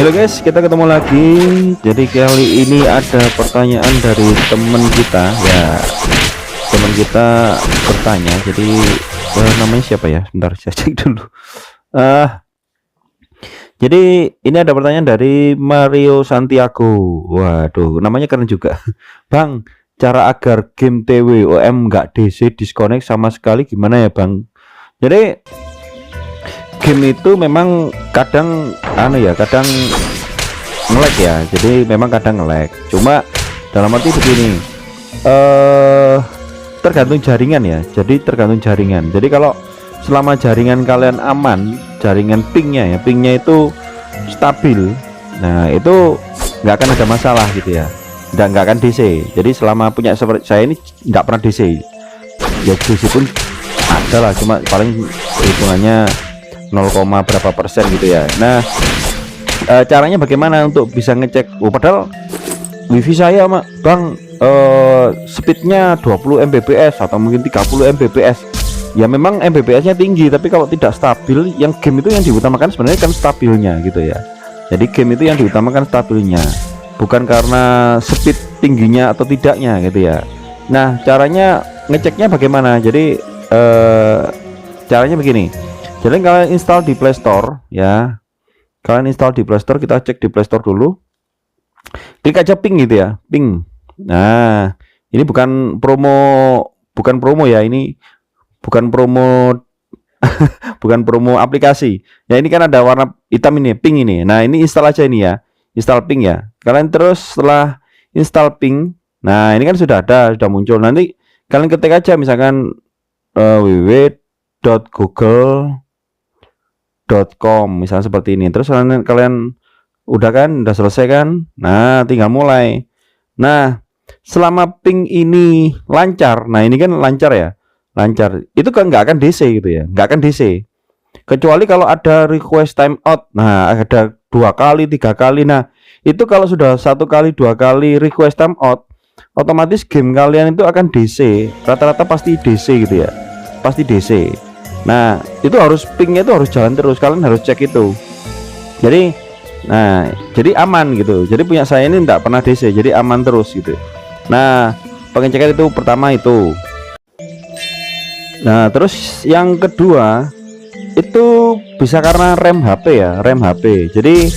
Halo guys, kita ketemu lagi. Jadi kali ini ada pertanyaan dari teman kita ya. Teman kita bertanya. Jadi namanya siapa ya? Sebentar saya cek dulu. Jadi ini ada pertanyaan dari Mario Santiago. Waduh, namanya keren juga. Bang, cara agar game TWOM nggak DC disconnect sama sekali gimana ya Bang? Jadi game itu memang kadang kadang nge-lag ya. Jadi memang kadang nge-lag. Cuma dalam arti begini, tergantung jaringan ya. Jadi tergantung jaringan. Jadi kalau selama jaringan kalian aman, jaringan pingnya itu stabil, nah itu nggak akan ada masalah gitu ya. Dan nggak akan DC. Jadi selama punya seperti saya ini nggak pernah DC. Ya DC pun ada lah, cuma paling hitungannya 0, berapa persen gitu ya. Nah caranya bagaimana untuk bisa ngecek? Padahal wifi saya Bang speednya 20 Mbps atau mungkin 30 Mbps. Ya memang Mbps nya tinggi, tapi kalau tidak stabil, yang game itu yang diutamakan sebenarnya kan stabilnya gitu ya. Jadi game itu yang diutamakan stabilnya, bukan karena speed tingginya atau tidaknya gitu ya. Nah caranya ngeceknya bagaimana? Jadi caranya begini. Jadi kalian install di Play Store ya. Kalian install di Play Store, kita cek di Play Store dulu. Klik aja ping gitu ya, ping. Nah, ini bukan promo ya, ini bukan promo bukan promo aplikasi. Ya ini kan ada warna hitam ini, ping ini. Nah, ini install aja ini ya. Install ping ya. Kalian terus setelah install ping, nah ini kan sudah muncul. Nanti kalian ketik aja misalkan www.google.com misalnya seperti ini. Terus kalian udah selesai kan? Nah tinggal mulai. Nah selama ping ini lancar, nah ini kan lancar ya, lancar, itu kan nggak akan DC gitu ya, nggak akan DC kecuali kalau ada request timeout. Nah ada 2 kali 3 kali. Nah itu kalau sudah 1 kali 2 kali request timeout, otomatis game kalian itu akan DC, rata-rata pasti DC gitu ya, pasti DC. Nah itu harus pingnya itu harus jalan terus, kalian harus cek itu. Jadi jadi aman gitu. Jadi punya saya ini tidak pernah DC, jadi aman terus gitu. Nah pengecekan itu pertama itu. Nah terus yang kedua itu bisa karena RAM HP ya, RAM HP. Jadi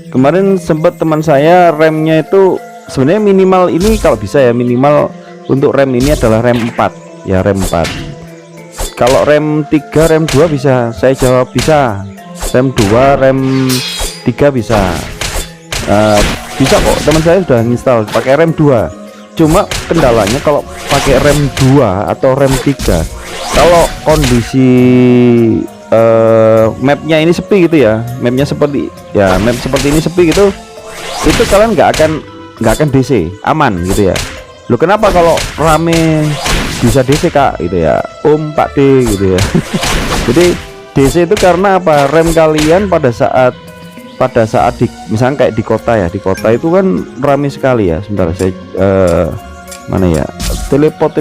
kemarin sempat teman saya RAM-nya itu sebenarnya minimal ini, kalau bisa ya minimal untuk RAM ini adalah RAM 4 ya, RAM 4. Kalau RAM 3, RAM 2 bisa, saya jawab bisa. RAM 2, RAM 3 bisa. Bisa kok, teman saya sudah install pakai RAM 2. Cuma kendalanya kalau pakai RAM 2 atau RAM 3, kalau kondisi mapnya ini sepi gitu ya, mapnya seperti ya, map seperti ini sepi gitu, itu kalian nggak akan DC, aman gitu ya. Loh kenapa kalau rame bisa DC Kak gitu ya, Pak D gitu ya. Jadi DC itu karena apa? RAM kalian pada saat di misalnya kayak di kota ya, di kota itu kan ramai sekali ya. Sebentar saya mana ya, teleport.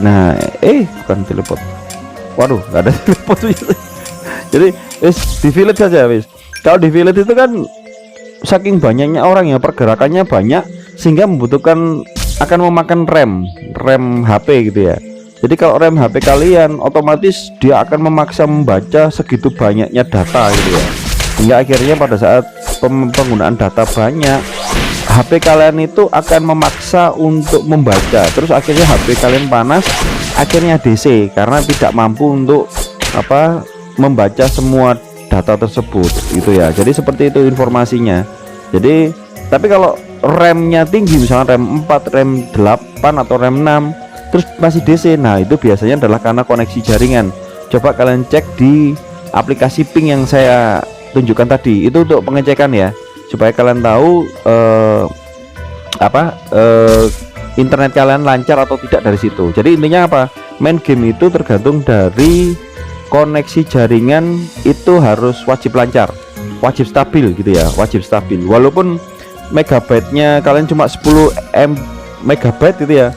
Nah bukan teleport, waduh nggak ada teleport. Jadi di village saja wis. Kalau di village itu kan saking banyaknya orang ya, pergerakannya banyak sehingga membutuhkan, akan memakan RAM HP gitu ya. Jadi kalau RAM HP kalian, otomatis dia akan memaksa membaca segitu banyaknya data gitu ya, hingga akhirnya pada saat penggunaan data banyak, HP kalian itu akan memaksa untuk membaca. Terus akhirnya HP kalian panas, akhirnya DC karena tidak mampu untuk membaca semua data tersebut gitu ya. Jadi seperti itu informasinya. Jadi tapi kalau RAM-nya tinggi, misalnya RAM 4, RAM 8 atau RAM 6 terus masih DC, nah itu biasanya adalah karena koneksi jaringan. Coba kalian cek di aplikasi ping yang saya tunjukkan tadi, itu untuk pengecekan ya, supaya kalian tahu internet kalian lancar atau tidak dari situ. Jadi intinya apa, main game itu tergantung dari koneksi jaringan, itu harus wajib lancar, wajib stabil gitu ya, wajib stabil. Walaupun megabyte-nya kalian cuma 10 megabyte gitu ya,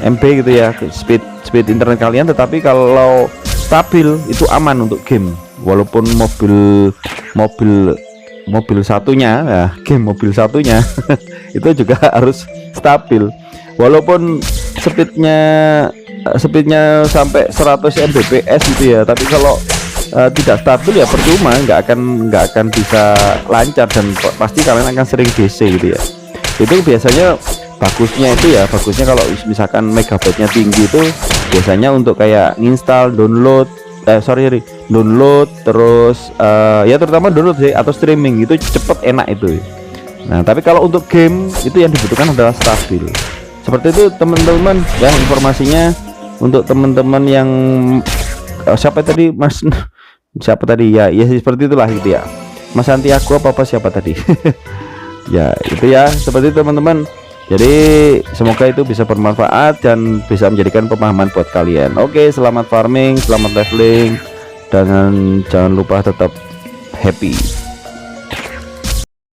MB gitu ya, speed internet kalian, tetapi kalau stabil itu aman untuk game walaupun mobil satunya ya, game mobil satunya itu juga harus stabil, walaupun speednya sampai 100 Mbps gitu ya, tapi kalau tidak stabil ya percuma, nggak akan bisa lancar dan pasti kalian akan sering DC gitu ya. Itu biasanya bagusnya kalau misalkan megabyte-nya tinggi itu biasanya untuk kayak install, download terus ya terutama download sih, atau streaming itu cepet, enak itu. Nah tapi kalau untuk game itu yang dibutuhkan adalah stabil. Seperti itu teman-teman ya, informasinya untuk teman-teman yang siapa tadi Mas siapa tadi ya seperti itulah gitu ya, Mas Santiago apa siapa tadi ya itu ya, seperti itu teman-teman. Jadi semoga itu bisa bermanfaat dan bisa menjadikan pemahaman buat kalian. Oke, selamat farming, selamat leveling, dan jangan lupa tetap happy.